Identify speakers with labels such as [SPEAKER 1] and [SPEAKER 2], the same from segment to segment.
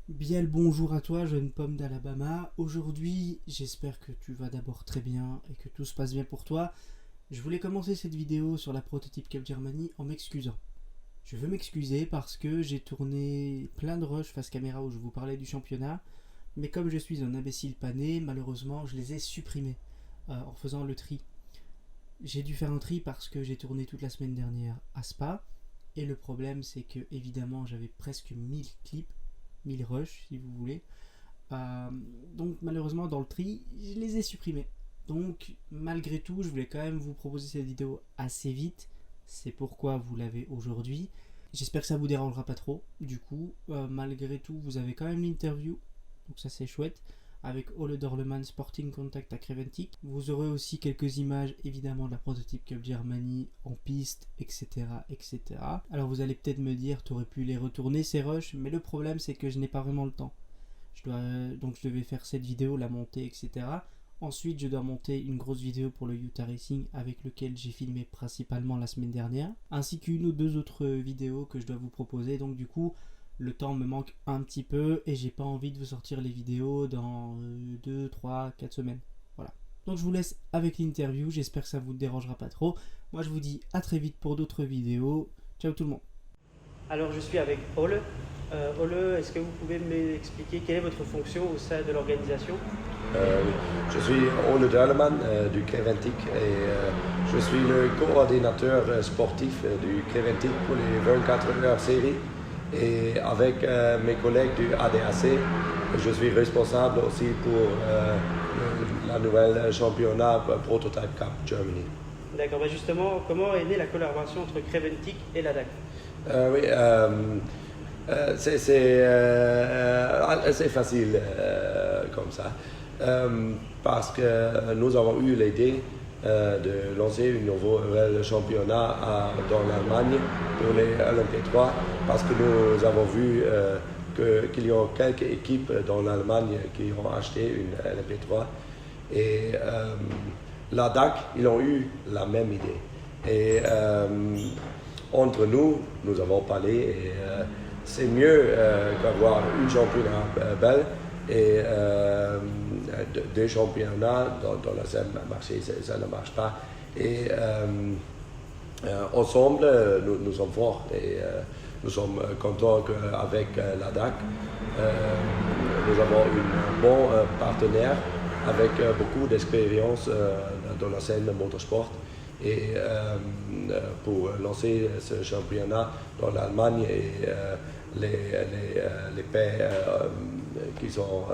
[SPEAKER 1] Bien le bonjour à toi, jeune pomme d'Alabama. Aujourd'hui, j'espère que tu vas d'abord très bien et que tout se passe bien pour toi. Je voulais commencer cette vidéo sur la Prototype Cup Germany en m'excusant. Je veux m'excuser parce que j'ai tourné plein de rushs face caméra où je vous parlais du championnat, mais comme je suis un imbécile pané, malheureusement, je les ai supprimés en faisant le tri. J'ai dû faire un tri parce que j'ai tourné toute la semaine dernière à Spa, et le problème c'est que évidemment j'avais presque 1000 clips, 1000 rushs si vous voulez. Euh, donc malheureusement dans le tri, je les ai supprimés. Donc malgré tout, je voulais quand même vous proposer cette vidéo assez vite. C'est pourquoi vous l'avez aujourd'hui. J'espère que ça vous dérangera pas trop. Du coup, malgré tout, vous avez quand même l'interview. Donc ça c'est chouette. Avec Ole Dorleman Sporting Contact à Creventic. Vous aurez aussi quelques images évidemment de la Prototype Cup Germany en piste, etc. etc. Alors vous allez peut-être me dire, tu aurais pu les retourner ces rushs, mais le problème c'est que je n'ai pas vraiment le temps. Donc je devais faire cette vidéo, la monter, etc. Ensuite, je dois monter une grosse vidéo pour le Utah Racing avec lequel j'ai filmé principalement la semaine dernière, ainsi qu'une ou deux autres vidéos que je dois vous proposer. Donc du coup, le temps me manque un petit peu et j'ai pas envie de vous sortir les vidéos dans 2, 3, 4 semaines. Voilà. Donc je vous laisse avec l'interview, j'espère que ça vous dérangera pas trop. Moi je vous dis à très vite pour d'autres vidéos. Ciao tout le monde. Alors je suis avec Ole. Ole, est-ce que vous pouvez m'expliquer quelle est votre fonction au sein de l'organisation?
[SPEAKER 2] Oui. Je suis Ole Dorleman du Creventic et je suis le coordinateur sportif du Creventic pour les 24 heures série. Et avec mes collègues du ADAC, je suis responsable aussi pour la nouvelle championnat Prototype Cup Germany.
[SPEAKER 1] D'accord, bah justement, comment est née la collaboration entre Creventic et la DAC?
[SPEAKER 2] Oui, c'est assez facile comme ça. Parce que nous avons eu l'idée de lancer un nouveau championnat dans l'Allemagne pour les LMP3 parce que nous avons vu qu'il y a quelques équipes dans l'Allemagne qui ont acheté une LMP3 et la DAC, ils ont eu la même idée. Et entre nous, nous avons parlé et c'est mieux qu'avoir une championnat belle et deux championnats dans le même marché, ça ne marche pas. Et ensemble, nous sommes forts et nous sommes contents qu'avec la DAC, nous avons un bon partenaire avec beaucoup d'expérience dans la scène motorsport. Et pour lancer ce championnat dans l'Allemagne et les pays qui sont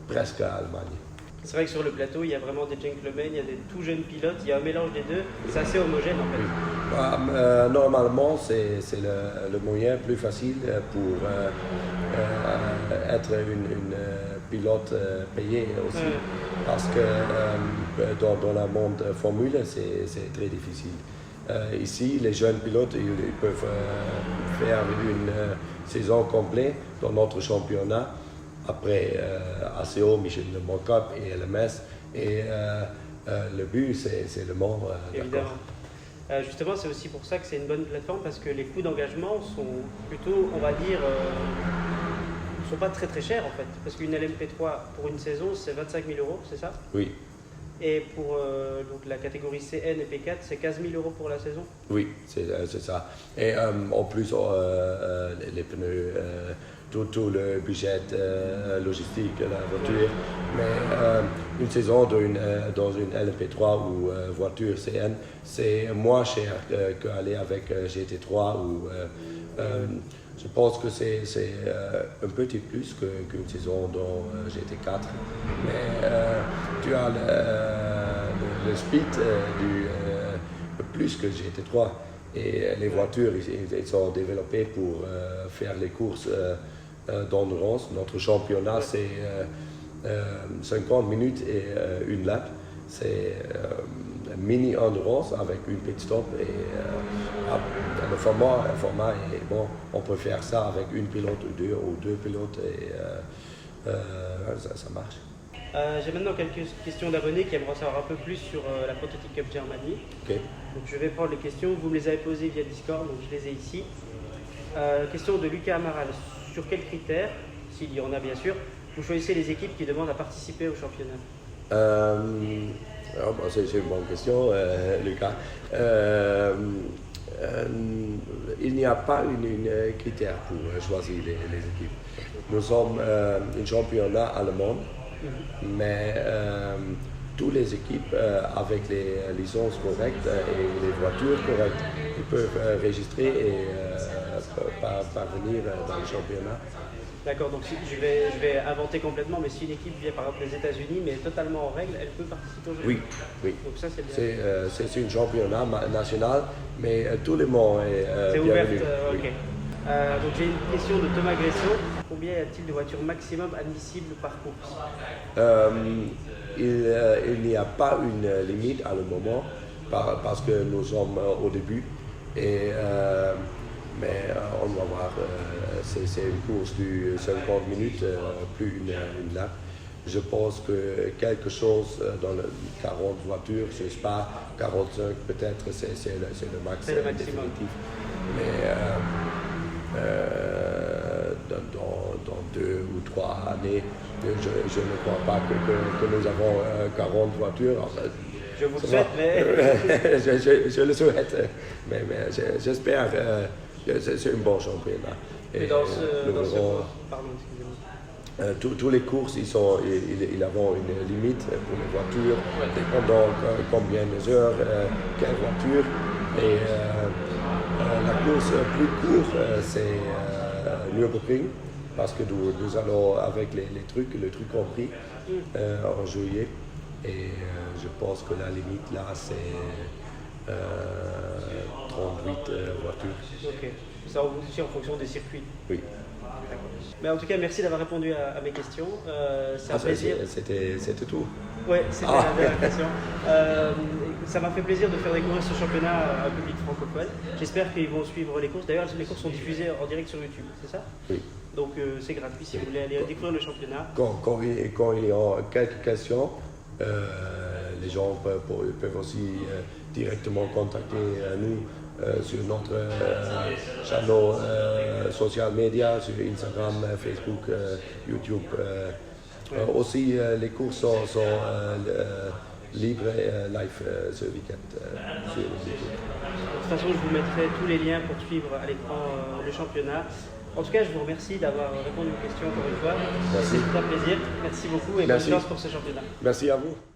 [SPEAKER 2] presque à l'Allemagne.
[SPEAKER 1] C'est vrai que sur le plateau, il y a vraiment des gentlemen, il y a des tout jeunes pilotes, il y a un mélange des deux, c'est assez homogène en fait.
[SPEAKER 2] Oui. Normalement, c'est le moyen plus facile pour être une pilote payé aussi. Parce que dans le monde Formule, c'est très difficile. Ici, les jeunes pilotes ils peuvent faire une saison complète dans notre championnat. Après ACO, Michelin Monde Cup et LMS. Et le but, c'est le monde.
[SPEAKER 1] Évidemment. Justement, c'est aussi pour ça que c'est une bonne plateforme parce que les coûts d'engagement sont plutôt, on va dire, sont pas très très chers en fait. Parce qu'une LMP3 pour une saison, c'est 25 000 €, c'est ça?
[SPEAKER 2] Oui.
[SPEAKER 1] Et pour donc la catégorie CN et P4, c'est 15 000 € pour la saison?
[SPEAKER 2] Oui, c'est ça. Et en plus, les pneus, tout le budget logistique, la voiture. Mais une saison dans une LMP3 ou voiture CN, c'est moins cher qu'aller avec GT3 ou je pense que c'est un petit plus qu'une saison dans GT4. Mais tu as le speed plus que GT3. Et les voitures, ils sont développées pour faire les courses d'endurance. Notre championnat, c'est 50 minutes et une lap. C'est mini endurance avec une pit stop et le format est bon. On peut faire ça avec une pilote ou deux pilotes et ça marche.
[SPEAKER 1] J'ai maintenant quelques questions d'abonnés qui aimeraient savoir un peu plus sur la Prototype Cup Germany.
[SPEAKER 2] Okay.
[SPEAKER 1] Donc je vais prendre les questions, vous me les avez posées via Discord, donc je les ai ici. Question de Lucas Amaral, sur quels critères s'il y en a bien sûr, vous choisissez les équipes qui demandent à participer au championnat?
[SPEAKER 2] C'est une bonne question, Lucas. Il n'y a pas une critère pour choisir les équipes. Nous sommes un championnat allemand, mais toutes les équipes avec les licences correctes et les voitures correctes, ils peuvent enregistrer et parvenir dans le championnat.
[SPEAKER 1] D'accord, donc je vais inventer complètement, mais si une équipe vient par exemple des États-Unis, mais totalement en règle, elle peut participer au jeu?
[SPEAKER 2] Oui, oui.
[SPEAKER 1] Donc ça c'est bien.
[SPEAKER 2] C'est un championnat national, mais tout le monde est
[SPEAKER 1] c'est ouvert,
[SPEAKER 2] bienvenu.
[SPEAKER 1] ok.
[SPEAKER 2] Oui.
[SPEAKER 1] Donc j'ai une question de Thomas Gresson. Combien y a-t-il de voitures maximum admissibles par course?
[SPEAKER 2] Il n'y a pas une limite à le moment, parce que nous sommes au début. Mais on va voir, c'est une course de 50 minutes, plus une lap. Je pense que quelque chose dans le 40 voitures, je ne sais pas, 45 peut-être, c'est le max définitif. Mais dans 2 ou 3 années, je ne crois pas que nous avons 40 voitures. Enfin,
[SPEAKER 1] je vous le souhaite, mais...
[SPEAKER 2] je le souhaite, mais j'espère que c'est un bon championnat.
[SPEAKER 1] Et pardon, excusez-moi.
[SPEAKER 2] Tous les courses, ils ont une limite pour les voitures, dépendant combien d'heures, quelle voiture. Et la course plus courte, c'est Nürburgring, parce que nous allons avec le truc compris en juillet. Et je pense que la limite là, c'est 38 voitures.
[SPEAKER 1] Ok, ça aussi en fonction des circuits.
[SPEAKER 2] Oui.
[SPEAKER 1] Mais en tout cas, merci d'avoir répondu à mes questions. C'est un plaisir.
[SPEAKER 2] C'était tout.
[SPEAKER 1] Oui, c'était la dernière question. Ça m'a fait plaisir de faire découvrir ce championnat à un public francophone. J'espère qu'ils vont suivre les courses. D'ailleurs, les courses sont diffusées en direct sur YouTube, c'est ça?
[SPEAKER 2] Oui.
[SPEAKER 1] Donc c'est gratuit si vous voulez aller découvrir le championnat.
[SPEAKER 2] Quand il y a quelques questions, les gens peuvent aussi directement contacter nous sur notre channel social media, sur Instagram, Facebook, YouTube. Aussi, les courses sont libres live ce week-end sur YouTube.
[SPEAKER 1] De toute façon, je vous mettrai tous les liens pour suivre à l'écran le championnat. En tout cas, je vous remercie d'avoir répondu aux questions encore une fois.
[SPEAKER 2] Merci.
[SPEAKER 1] C'est un plaisir. Merci beaucoup et bonne chance pour ce championnat.
[SPEAKER 2] Merci à vous.